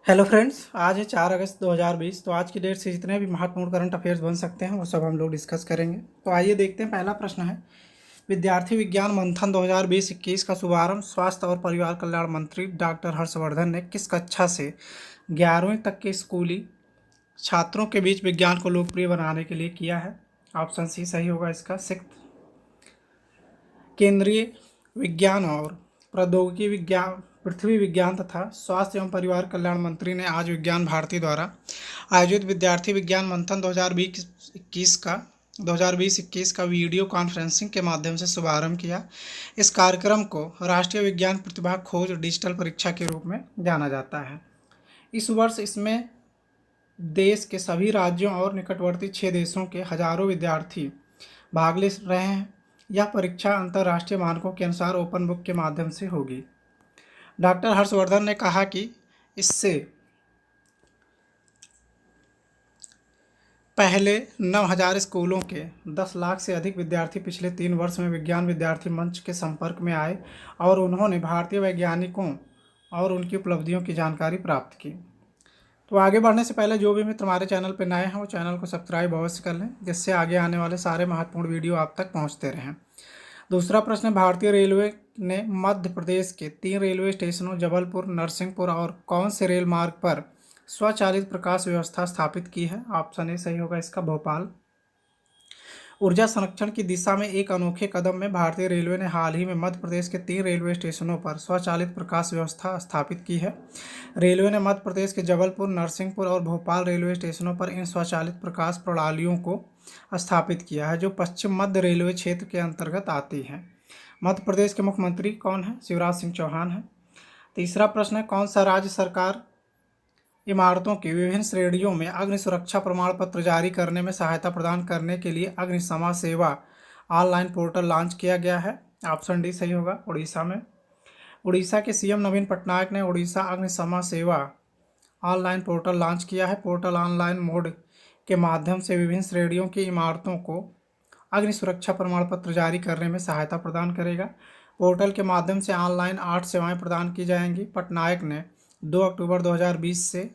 Hello friends, आज है 4 अगस्त 2020। तो आज की डेट से जितने भी महत्वपूर्ण करंट अफेयर्स बन सकते हैं वो सब हम लोग डिस्कस करेंगे। तो आइए देखते हैं। पहला प्रश्न है, विद्यार्थी विज्ञान मंथन 2020-21 का शुभारंभ स्वास्थ्य और परिवार कल्याण मंत्री डॉक्टर हर्षवर्धन ने किस कक्षा से 11वीं तक के स्कूली छात्रों के बीच विज्ञान को लोकप्रिय बनाने के लिए किया है? ऑप्शन सी सही होगा इसका। सिक्स, केंद्रीय विज्ञान और प्रौद्योगिकी विज्ञान, पृथ्वी विज्ञान तथा स्वास्थ्य एवं परिवार कल्याण मंत्री ने आज विज्ञान भारती द्वारा आयोजित विद्यार्थी विज्ञान मंथन 2020-21 का वीडियो कॉन्फ्रेंसिंग के माध्यम से शुभारंभ किया। इस कार्यक्रम को राष्ट्रीय विज्ञान प्रतिभा खोज डिजिटल परीक्षा के रूप में जाना जाता है। इस वर्ष इसमें देश के सभी राज्यों और निकटवर्ती 6 देशों के हजारों विद्यार्थी भाग ले रहे हैं। यह परीक्षा अंतर्राष्ट्रीय मानकों के अनुसार ओपन बुक के माध्यम से होगी। डॉक्टर हर्षवर्धन ने कहा कि इससे पहले 9,000 स्कूलों के 10 लाख से अधिक विद्यार्थी पिछले 3 वर्ष में विज्ञान विद्यार्थी मंच के संपर्क में आए और उन्होंने भारतीय वैज्ञानिकों और उनकी उपलब्धियों की जानकारी प्राप्त की। तो आगे बढ़ने से पहले जो भी मित्र हमारे चैनल पर नए हैं वो चैनल को सब्सक्राइब अवश्य कर लें, जिससे आगे आने वाले सारे महत्वपूर्ण वीडियो आप तक पहुंचते रहें। दूसरा प्रश्न, भारतीय रेलवे ने मध्य प्रदेश के 3 रेलवे स्टेशनों जबलपुर, नरसिंहपुर और कौन से रेल मार्ग पर स्वचालित प्रकाश व्यवस्था स्थापित की है? ऑप्शन ए सही होगा इसका, भोपाल। ऊर्जा संरक्षण की दिशा में एक अनोखे कदम में भारतीय रेलवे ने हाल ही में मध्य प्रदेश के 3 रेलवे स्टेशनों पर स्वचालित प्रकाश व्यवस्था स्थापित की है। रेलवे ने मध्य प्रदेश के जबलपुर, नरसिंहपुर और भोपाल रेलवे स्टेशनों पर इन स्वचालित प्रकाश प्रणालियों को स्थापित किया है, जो पश्चिम मध्य रेलवे क्षेत्र के अंतर्गत आती है। मध्य प्रदेश के मुख्यमंत्री कौन है? शिवराज सिंह चौहान है। तीसरा प्रश्न है, कौन सा राज्य सरकार इमारतों की विभिन्न श्रेणियों में अग्नि सुरक्षा प्रमाण पत्र जारी करने में सहायता प्रदान करने के लिए अग्निशमन सेवा ऑनलाइन पोर्टल लॉन्च किया गया है? ऑप्शन डी सही होगा, उड़ीसा में। उड़ीसा के सीएम नवीन पटनायक ने उड़ीसा अग्निशमन सेवा ऑनलाइन पोर्टल लॉन्च किया है। पोर्टल ऑनलाइन मोड के माध्यम से विभिन्न श्रेणियों की इमारतों को अग्नि सुरक्षा प्रमाण पत्र जारी करने में सहायता प्रदान करेगा। पोर्टल के माध्यम से ऑनलाइन 8 सेवाएं प्रदान की जाएंगी। पटनायक ने 2 अक्टूबर 2020 से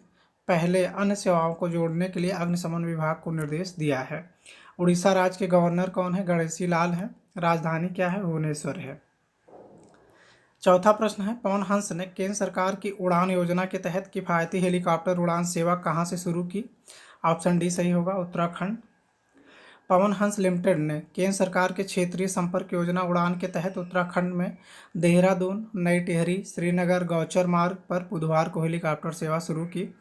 पहले अन्य सेवाओं को जोड़ने के लिए अग्निशमन विभाग को निर्देश दिया है। उड़ीसा राज्य के गवर्नर कौन है? गणेशी लाल है। राजधानी क्या है? भुवनेश्वर है। चौथा प्रश्न है, पवन हंस ने केंद्र सरकार की उड़ान योजना के तहत किफ़ायती हेलीकॉप्टर उड़ान सेवा कहाँ से शुरू की? ऑप्शन डी सही होगा, उत्तराखंड। पवन हंस लिमिटेड ने केंद्र सरकार के क्षेत्रीय संपर्क योजना उड़ान के तहत उत्तराखंड में देहरादून, नई टिहरी, श्रीनगर गौचर मार्ग पर बुधवार को हेलीकॉप्टर सेवा शुरू की।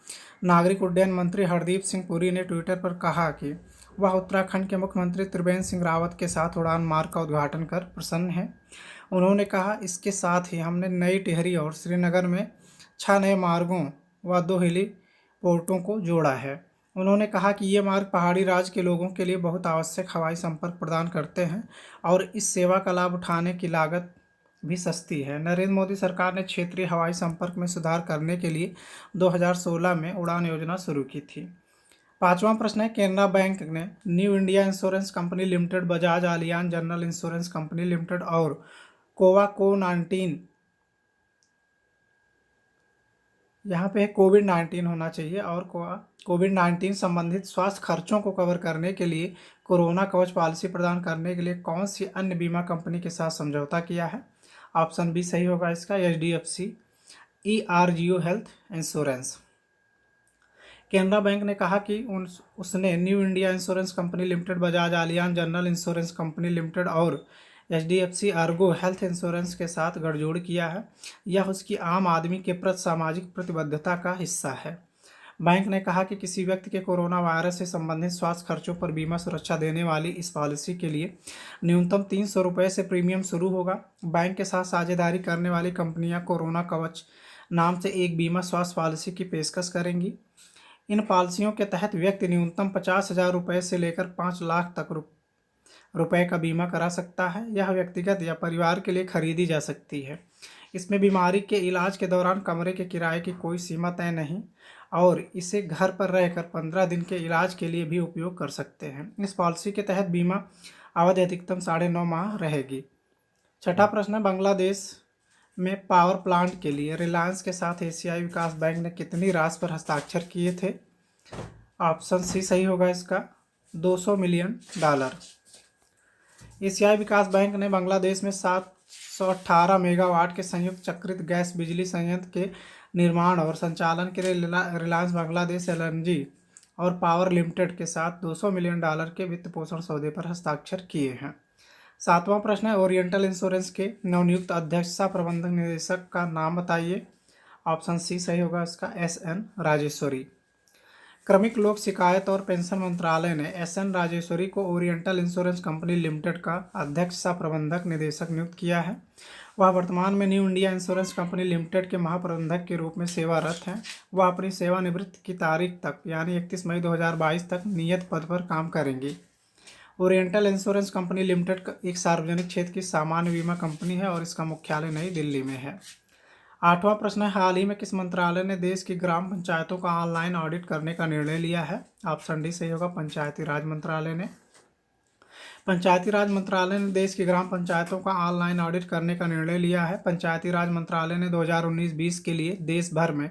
नागरिक उड्डयन मंत्री हरदीप सिंह पुरी ने ट्विटर पर कहा कि वह उत्तराखंड के मुख्यमंत्री त्रिवेंद्र सिंह रावत के साथ उड़ान मार्ग का उद्घाटन कर प्रसन्न हैं। उन्होंने कहा, इसके साथ ही हमने नई टिहरी और श्रीनगर में 6 नए मार्गों व 2 हेलीपोर्टों को जोड़ा है। उन्होंने कहा कि ये मार्ग पहाड़ी राज्य के लोगों के लिए बहुत आवश्यक हवाई संपर्क प्रदान करते हैं और इस सेवा का लाभ उठाने की लागत भी सस्ती है। नरेंद्र मोदी सरकार ने क्षेत्रीय हवाई संपर्क में सुधार करने के लिए 2016 में उड़ान योजना शुरू की थी। पांचवा प्रश्न है, केनरा बैंक ने new India insurance company limited, Bajaj Aliyan general insurance company limited और कोविड-19, यहाँ पे कोविड-19 होना चाहिए, और कोविड-19 संबंधित स्वास्थ्य खर्चों को कवर करने के लिए कोरोना कवच पॉलिसी प्रदान करने के लिए कौन सी अन्य बीमा कंपनी के साथ समझौता किया है? ऑप्शन बी सही होगा इसका, HDFC ERGO health insurance. Canara bank ने कहा कि उसने new India insurance company limited, Bajaj Aliyan general insurance company limited और HDFC ERGO हेल्थ इंश्योरेंस के साथ गठजोड़ किया है। यह उसकी आम आदमी के प्रति सामाजिक प्रतिबद्धता का हिस्सा है। बैंक ने कहा कि किसी व्यक्ति के कोरोना वायरस से संबंधित स्वास्थ्य खर्चों पर बीमा सुरक्षा देने वाली इस पॉलिसी के लिए न्यूनतम 300 रुपये से प्रीमियम शुरू होगा। बैंक के साथ साझेदारी करने वाली कंपनियां कोरोना कवच नाम से एक बीमा स्वास्थ्य पॉलिसी की पेशकश करेंगी। इन पॉलिसियों के तहत व्यक्ति न्यूनतम 50,000 रुपये से लेकर 5 लाख तक रुपए का बीमा करा सकता है। यह व्यक्तिगत या परिवार के लिए खरीदी जा सकती है। इसमें बीमारी के इलाज के दौरान कमरे के किराए की कोई सीमा तय नहीं और इसे घर पर रहकर 15 दिन के इलाज के लिए भी उपयोग कर सकते हैं। इस पॉलिसी के तहत बीमा अवधि अधिकतम 9.5 माह रहेगी। छठा प्रश्न है, बांग्लादेश में पावर प्लांट के लिए रिलायंस के साथ एशियाई विकास बैंक ने कितनी राशि पर हस्ताक्षर किए थे? ऑप्शन सी सही होगा इसका, $200 मिलियन। एशियाई विकास बैंक ने बांग्लादेश में 718 मेगावाट के संयुक्त चक्रित गैस बिजली संयंत्र के निर्माण और संचालन के लिए रिलायंस बांग्लादेश एलएनजी और पावर लिमिटेड के साथ $200 मिलियन के वित्त पोषण सौदे पर हस्ताक्षर किए हैं। 7वां प्रश्न है, ओरिएंटल इंश्योरेंस के नवनियुक्त अध्यक्ष सह प्रबंधक निदेशक का नाम बताइए। ऑप्शन सी सही होगा इसका, SN राजेश्वरी। क्रमिक लोक शिकायत और पेंशन मंत्रालय ने SN राजेश्वरी को ओरिएंटल इंश्योरेंस कंपनी लिमिटेड का अध्यक्ष सह प्रबंधक निदेशक नियुक्त किया है। वह वर्तमान में new India insurance company limited के महाप्रबंधक के रूप में सेवारत हैं। वह अपनी सेवानिवृत्ति की तारीख तक यानी 31 मई 2022 तक नियत पद पर काम करेंगी। ओरिएंटल इंश्योरेंस कंपनी लिमिटेड एक सार्वजनिक क्षेत्र की सामान्य बीमा कंपनी है और इसका मुख्यालय नई दिल्ली में है। 8वां प्रश्न है, हाल ही में किस मंत्रालय ने देश की ग्राम पंचायतों का ऑनलाइन ऑडिट करने का निर्णय लिया है? ऑप्शन डी सही होगा, पंचायती राज मंत्रालय ने। पंचायती राज मंत्रालय ने देश की ग्राम पंचायतों का ऑनलाइन ऑडिट करने का निर्णय लिया है। पंचायती राज मंत्रालय ने 2019-20 के लिए देश भर में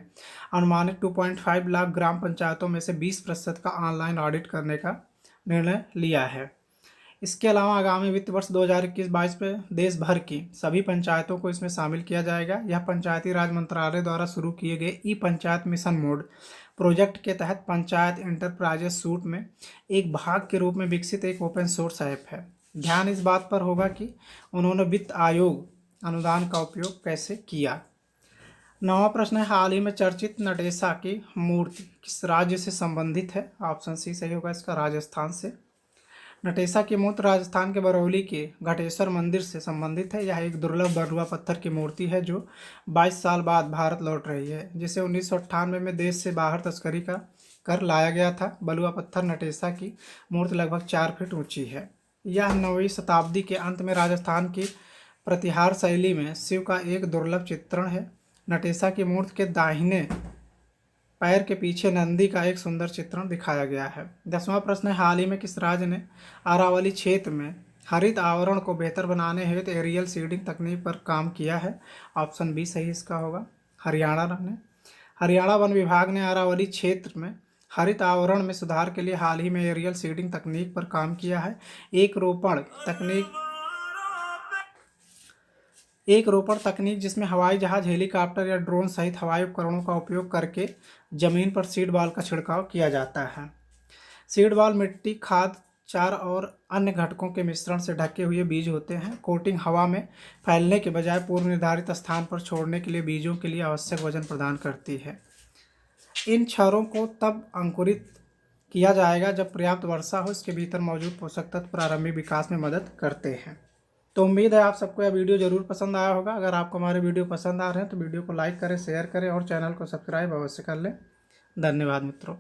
अनुमानित 2.5 लाख ग्राम पंचायतों में से 20% का ऑनलाइन ऑडिट करने का निर्णय लिया है। इसके अलावा आगामी वित्त वर्ष 2021-22 में देश भर की सभी पंचायतों को इसमें शामिल किया जाएगा। यह पंचायती राज मंत्रालय द्वारा शुरू किए गए ई पंचायत मिशन मोड प्रोजेक्ट के तहत पंचायत इंटरप्राइजेज सूट में एक भाग के रूप में विकसित एक ओपन सोर्स ऐप है। ध्यान इस बात पर होगा कि उन्होंने वित्त आयोग अनुदान का उपयोग कैसे किया। 9वां प्रश्न है, हाल ही में चर्चित नटेशा की मूर्ति किस राज्य से संबंधित है? ऑप्शन सी सही होगा इसका, राजस्थान से। नटेशा की मूर्ति राजस्थान के बरौली के घटेश्वर मंदिर से संबंधित है। यह एक दुर्लभ बलुआ पत्थर की मूर्ति है जो 22 साल बाद भारत लौट रही है, जिसे 1998 में देश से बाहर तस्करी कर लाया गया था। बलुआ पत्थर नटेशा की मूर्ति लगभग 4 फीट ऊंची है। यह 9वीं शताब्दी के अंत में राजस्थान की प्रतिहार शैली में शिव का एक दुर्लभ चित्रण है। नटेशा की मूर्ति के दाहिने पैर के पीछे नंदी का एक सुंदर चित्रण दिखाया गया है। 10वां प्रश्न है, हाल ही में किस राज्य ने अरावली क्षेत्र में हरित आवरण को बेहतर बनाने हेतु एरियल सीडिंग तकनीक पर काम किया है? ऑप्शन बी सही इसका होगा, हरियाणा ने। हरियाणा वन विभाग ने अरावली क्षेत्र में हरित आवरण में सुधार के लिए हाल ही में एरियल सीडिंग तकनीक पर काम किया है। एक रोपण तकनीक जिसमें हवाई जहाज, हेलीकॉप्टर या ड्रोन सहित हवाई उपकरणों का उपयोग करके जमीन पर सीड बॉल का छिड़काव किया जाता है। सीड बॉल मिट्टी, खाद, चार और अन्य घटकों के मिश्रण से ढके हुए बीज होते हैं। कोटिंग हवा में फैलने के बजाय पूर्व निर्धारित स्थान पर छोड़ने के लिए बीजों के लिए आवश्यक वजन प्रदान करती है। इन क्षारों को तब अंकुरित किया जाएगा जब पर्याप्त वर्षा हो। इसके भीतर मौजूद पोषक तत्व प्रारंभिक विकास में मदद करते हैं। तो उम्मीद है आप सबको यह वीडियो ज़रूर पसंद आया होगा। अगर आपको हमारे वीडियो पसंद आ रहे हैं तो वीडियो को लाइक करें, शेयर करें और चैनल को सब्सक्राइब अवश्य कर लें। धन्यवाद मित्रों।